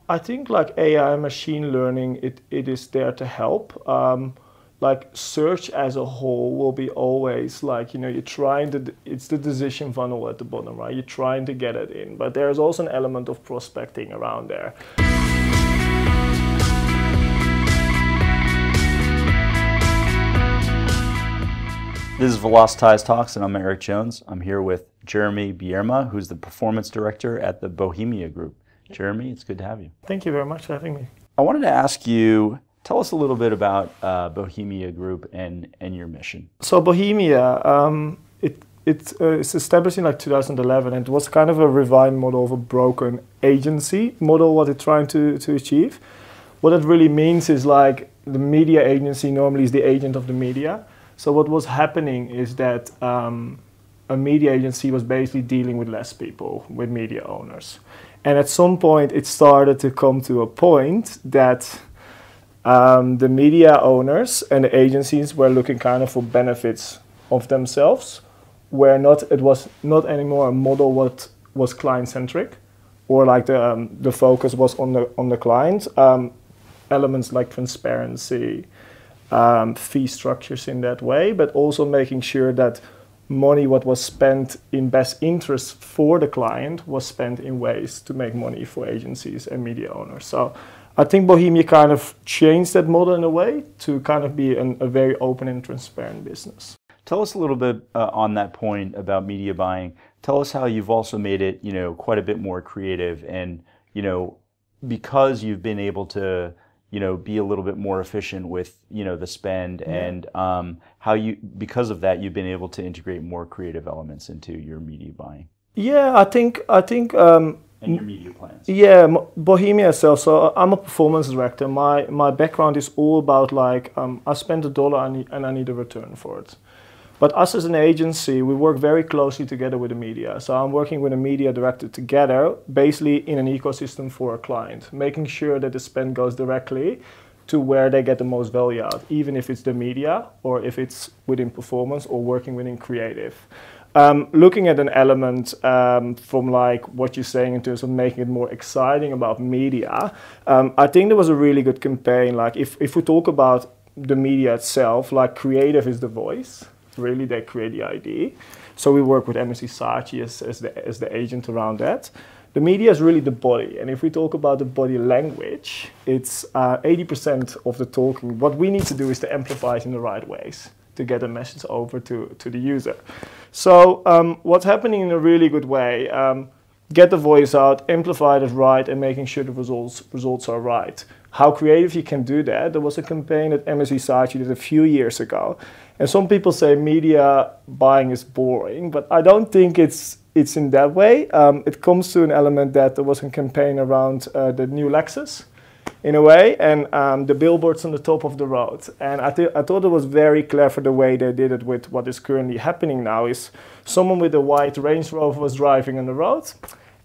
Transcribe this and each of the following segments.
I think like AI machine learning, it is there to help. Like search as a whole will be always like, you're trying to, it's the decision funnel at the bottom, right? You're trying to get it in, but there's also an element of prospecting around there. This is Velocitize Talks, and I'm Eric Jones. I'm here with Jeremy Bierma, who's the Performance Director at the Bohemia Group. Jeremy, it's good to have you. Thank you very much for having me. I wanted to ask you, tell us a little bit about Bohemia Group and your mission. So Bohemia, it's established in like 2011, and it was kind of a refined model of a broken agency model, what it's trying to achieve. What it really means is like the media agency normally is the agent of the media. So what was happening is that a media agency was basically dealing with less people, with media owners. And at some point it started to come to a point that the media owners and the agencies were looking kind of for benefits of themselves, where it was not anymore a model what was client-centric, or like the focus was on the client. Elements like transparency, fee structures in that way, but also making sure that money what was spent in best interest for the client was spent in ways to make money for agencies and media owners. So I think Bohemia kind of changed that model in a way to kind of be a very open and transparent business. Tell us a little bit on that point about media buying. Tell us how you've also made it, quite a bit more creative, and, because you've been able to be a little bit more efficient with, the spend, and how because of that, you've been able to integrate more creative elements into your media buying. Yeah, I think. And your media plans. Yeah, Bohemia itself. So I'm a performance director. My background is all about like I spent $1 and I need a return for it. But us as an agency, we work very closely together with the media. So I'm working with a media director together, basically in an ecosystem for a client, making sure that the spend goes directly to where they get the most value out, even if it's the media or if it's within performance or working within creative. Looking at an element from like what you're saying in terms of making it more exciting about media, I think there was a really good campaign. Like if we talk about the media itself, like creative is the voice. Really, they create the ID. So we work with MSC Saatchi as the agent around that. The media is really the body. And if we talk about the body language, it's 80% of the talking. What we need to do is to amplify it in the right ways to get a message over to the user. So what's happening in a really good way, get the voice out, amplify it right, and making sure the results are right. How creative you can do that? There was a campaign that MSC Saatchi did a few years ago. And some people say media buying is boring, but I don't think it's in that way. It comes to an element that there was a campaign around the new Lexus, in a way, and the billboards on the top of the road. And I thought it was very clever the way they did it with what is currently happening now is someone with a white Range Rover was driving on the road,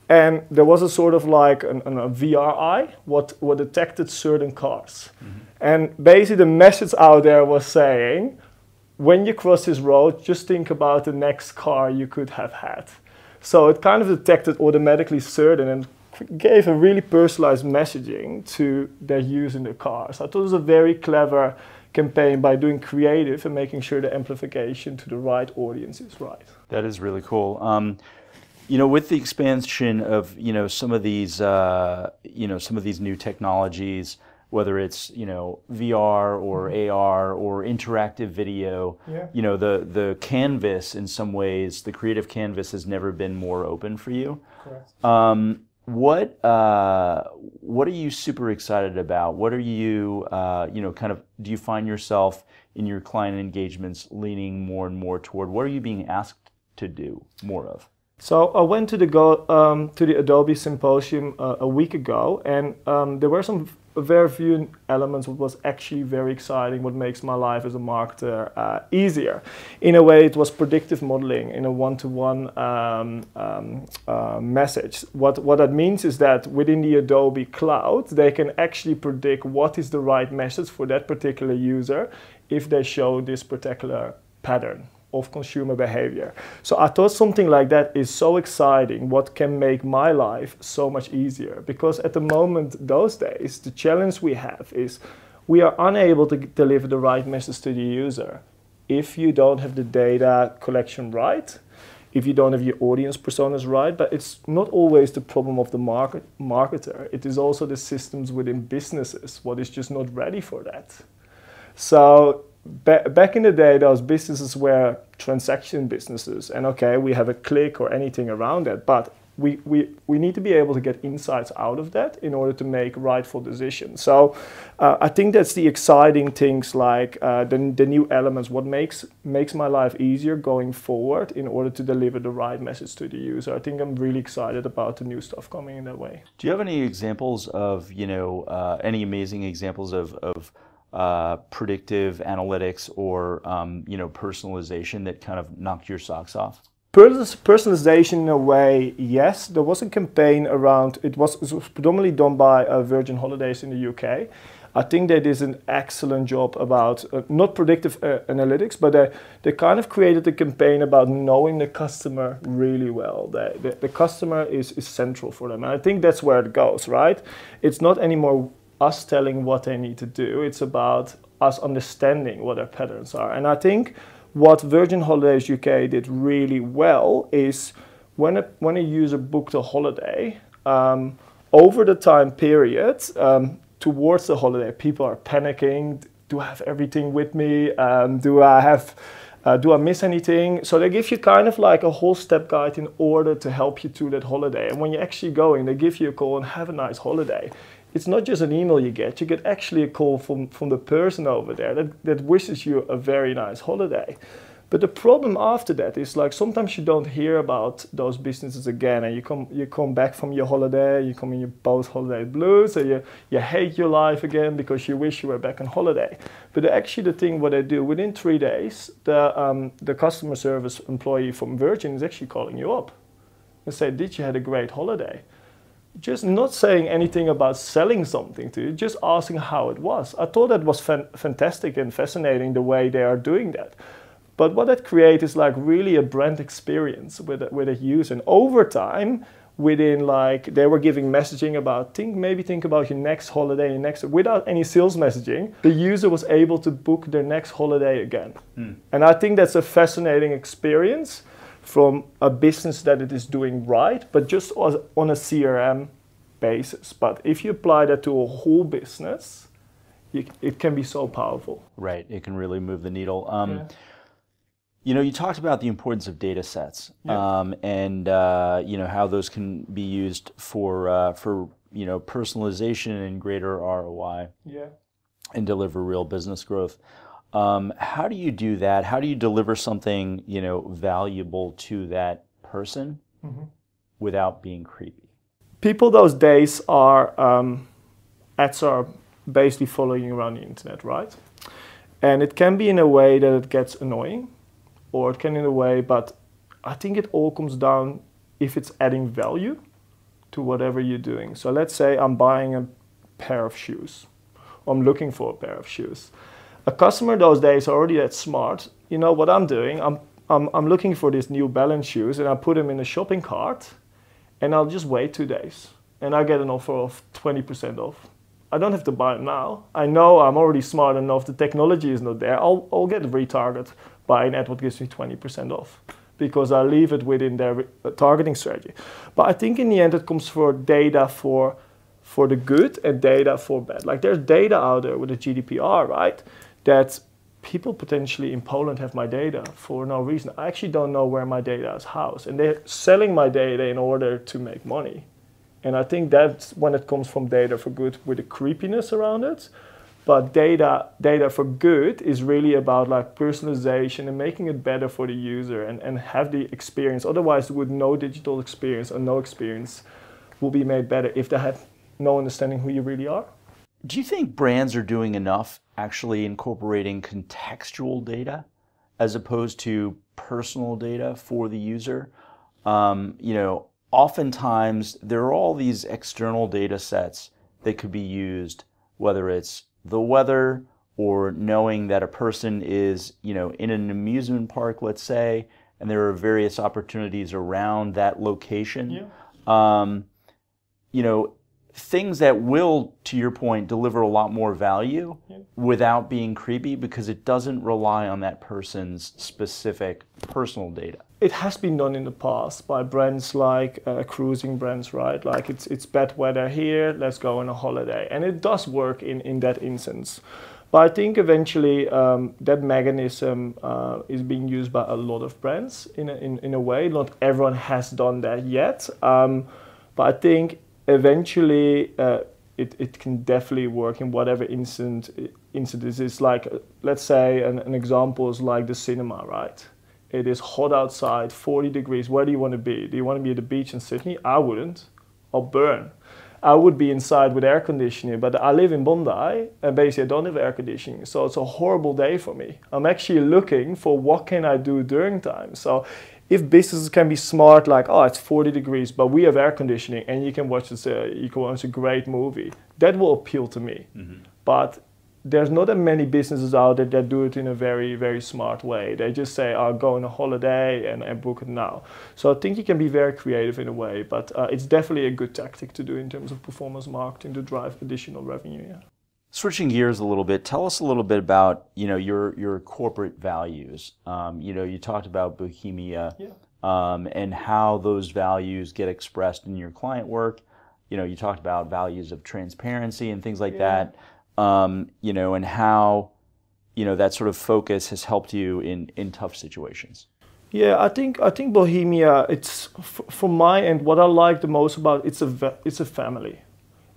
and there was a sort of like a VR eye what detected certain cars. Mm-hmm. And basically the message out there was saying, when you cross this road, just think about the next car you could have had. So it kind of detected automatically certain and gave a really personalized messaging to their use in the car. So I thought it was a very clever campaign by doing creative and making sure the amplification to the right audience is right. That is really cool. With the expansion of some of these new technologies, whether it's VR or AR or interactive video, the canvas in some ways, the creative canvas has never been more open for you. Correct. What are you super excited about? What are you do you find yourself in your client engagements leaning more and more toward? What are you being asked to do more of? So I went to the Adobe Symposium a week ago, and there were some very few elements what was actually very exciting, what makes my life as a marketer easier. In a way, it was predictive modeling in a one-to-one message. What that means is that within the Adobe cloud, they can actually predict what is the right message for that particular user if they show this particular pattern. of consumer behavior. So I thought something like that is so exciting, what can make my life so much easier. Because at the moment, those days, the challenge we have is we are unable to deliver the right message to the user if you don't have the data collection right, if you don't have your audience personas right. But it's not always the problem of the marketer. It is also the systems within businesses, what is just not ready for that. So back in the day, those businesses were transaction businesses, and okay, we have a click or anything around that, but we need to be able to get insights out of that in order to make rightful decisions. So I think that's the exciting things, like the new elements, what makes my life easier going forward in order to deliver the right message to the user. I think I'm really excited about the new stuff coming in that way. Do you have any examples of, any amazing examples of predictive analytics or personalization that kind of knocked your socks off? Personalization in a way, yes. There was a campaign around, it was predominantly done by Virgin Holidays in the UK. I think they did an excellent job about, not predictive analytics, but they kind of created a campaign about knowing the customer really well. The customer is central for them. And I think that's where it goes, right? It's not anymore us telling what they need to do. It's about us understanding what their patterns are. And I think what Virgin Holidays UK did really well is when a user booked a holiday, over the time period, towards the holiday, people are panicking. Do I have everything with me? Do I miss anything? So they give you kind of like a whole step guide in order to help you through that holiday. And when you're actually going, they give you a call and have a nice holiday. It's not just an email you get actually a call from the person over there that wishes you a very nice holiday. But the problem after that is, like, sometimes you don't hear about those businesses again, and you come back from your holiday, you come in your post-holiday blues, and you hate your life again because you wish you were back on holiday. But actually the thing what they do, within 3 days, the customer service employee from Virgin is actually calling you up and say, did you have a great holiday? Just not saying anything about selling something to you, just asking how it was. I thought that was fantastic and fascinating the way they are doing that. But what that creates is like really a brand experience with a user. And over time, within, like, they were giving messaging about think about your next holiday, without any sales messaging, the user was able to book their next holiday again. And I think that's a fascinating experience from a business that it is doing right, but just on a CRM basis. But if you apply that to a whole business, it can be so powerful. Right, it can really move the needle. You talked about the importance of data sets, and how those can be used for personalization and greater ROI, and deliver real business growth. How do you do that? How do you deliver something valuable to that person without being creepy? People those days ads are basically following you around the internet, right? And it can be in a way that it gets annoying, or it can in a way, but I think it all comes down if it's adding value to whatever you're doing. So let's say I'm buying a pair of shoes, or I'm looking for a pair of shoes. A customer those days are already that smart. You know what I'm doing? I'm looking for these New Balance shoes, and I put them in a shopping cart, and I'll just wait 2 days, and I get an offer of 20% off. I don't have to buy them now. I know I'm already smart enough. The technology is not there. I'll get retargeted by an ad what gives me 20% off, because I leave it within their targeting strategy. But I think in the end it comes for data for the good and data for bad. Like, there's data out there with the GDPR, right? That people potentially in Poland have my data for no reason. I actually don't know where my data is housed, and they're selling my data in order to make money. And I think that's when it comes from data for good with the creepiness around it. But data for good is really about, like, personalization and making it better for the user and have the experience. Otherwise, with no digital experience or no experience will be made better if they have no understanding who you really are. Do you think brands are doing enough actually incorporating contextual data as opposed to personal data for the user? Oftentimes there are all these external data sets that could be used, whether it's the weather or knowing that a person is, in an amusement park, let's say, and there are various opportunities around that location. Yeah. Things that will, to your point, deliver a lot more value without being creepy, because it doesn't rely on that person's specific personal data. It has been done in the past by brands like cruising brands, right? Like it's bad weather here, let's go on a holiday. And it does work in that instance. But I think eventually that mechanism is being used by a lot of brands in a way. Not everyone has done that yet. But I think eventually it can definitely work in whatever instance this is. Like, let's say an example is like the cinema, right? It is hot outside, 40 degrees. Where do you want to be? Do you want to be at the beach in Sydney? I wouldn't. I'll burn. I would be inside with air conditioning, but I live in Bondi and basically I don't have air conditioning. So it's a horrible day for me. I'm actually looking for what can I do during time. So if businesses can be smart, like, oh, it's 40 degrees, but we have air conditioning and you can watch a great movie, that will appeal to me. Mm-hmm. But there's not that many businesses out there that do it in a very, very smart way. They just say, I'll go on a holiday and book it now. So I think you can be very creative in a way, but it's definitely a good tactic to do in terms of performance marketing to drive additional revenue. Yeah. Switching gears a little bit, tell us a little bit about your corporate values. You talked about Bohemia, and how those values get expressed in your client work. You talked about values of transparency and things like that. And how, that sort of focus has helped you in tough situations. Yeah, I think Bohemia, it's from my end, what I like the most about it's a family.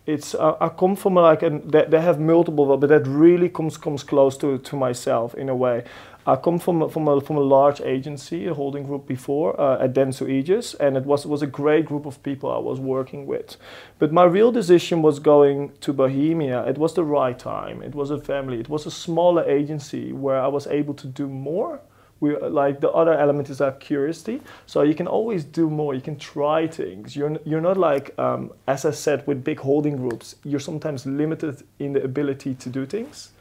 It's I come from they have multiple, but that really comes close to myself in a way. I come from a large agency, a holding group before at Denso Aegis, and it was a great group of people I was working with. But my real decision was going to Bohemia. It was the right time. It was a family. It was a smaller agency where I was able to do more. Like the other element is our curiosity. So you can always do more. You can try things. You're not like, as I said, with big holding groups, you're sometimes limited in the ability to do things.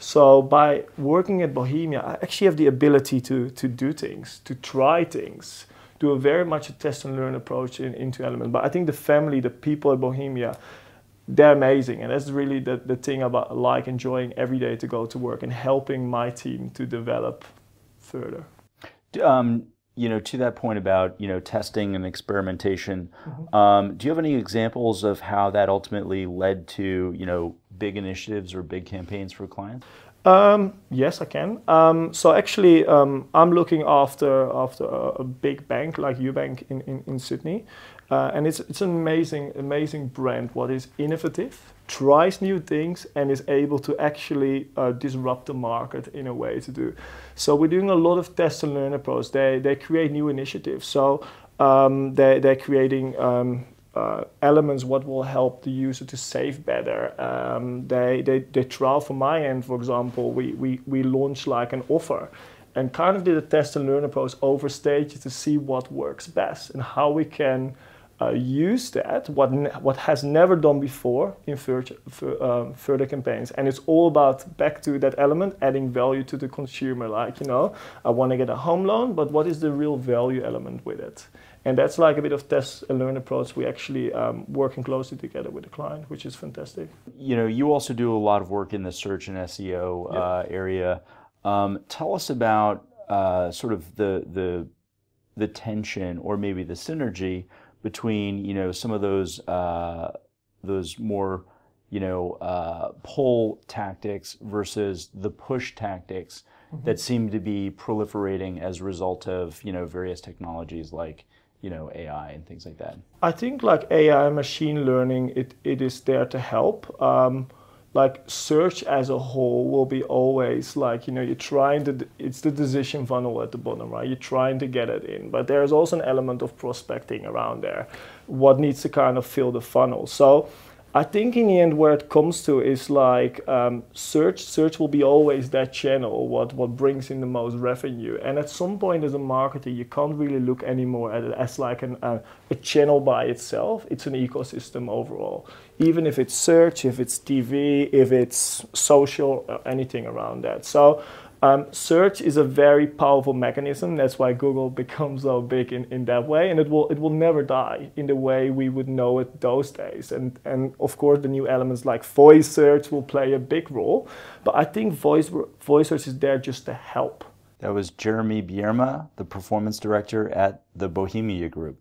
So by working at Bohemia, I actually have the ability to do things, to try things, do a very much a test and learn approach into Element. But I think the family, the people at Bohemia, they're amazing. And that's really the thing about like enjoying every day to go to work and helping my team to develop further. To that point about, testing and experimentation, mm-hmm. Do you have any examples of how that ultimately led to, big initiatives or big campaigns for clients? Yes, I can. So actually, I'm looking after a big bank like UBank in Sydney. And it's an amazing brand, what is innovative, tries new things, and is able to actually disrupt the market in a way to do. So we're doing a lot of test and learn approach. They create new initiatives. So they're creating elements what will help the user to save better. They trial from my end, for example, we launched like an offer and kind of did a test and learn approach over stages to see what works best and how we can use that, what has never done before in further campaigns. And it's all about, back to that element, adding value to the consumer. Like, I want to get a home loan, but what is the real value element with it? And that's like a bit of test and learn approach. We actually working closely together with the client, which is fantastic. You also do a lot of work in the search and SEO area. Tell us about sort of the tension or maybe the synergy between some of those more pull tactics versus the push tactics mm-hmm. that seem to be proliferating as a result of various technologies like AI and things like that. I think like AI, machine learning, it is there to help. Like search as a whole will be always like, you're trying to, it's the decision funnel at the bottom, right? You're trying to get it in, but there's also an element of prospecting around there. What needs to kind of fill the funnel. So I think in the end where it comes to is like search will be always that channel what brings in the most revenue, and at some point as a marketer you can't really look anymore at it as like a channel by itself. It's an ecosystem overall, even if it's search, if it's TV, if it's social, anything around that. So search is a very powerful mechanism. That's why Google becomes so big in that way, and it will never die in the way we would know it those days. And of course, the new elements like voice search will play a big role, but I think voice search is there just to help. That was Jeremy Bierma, the performance director at the Bohemia Group.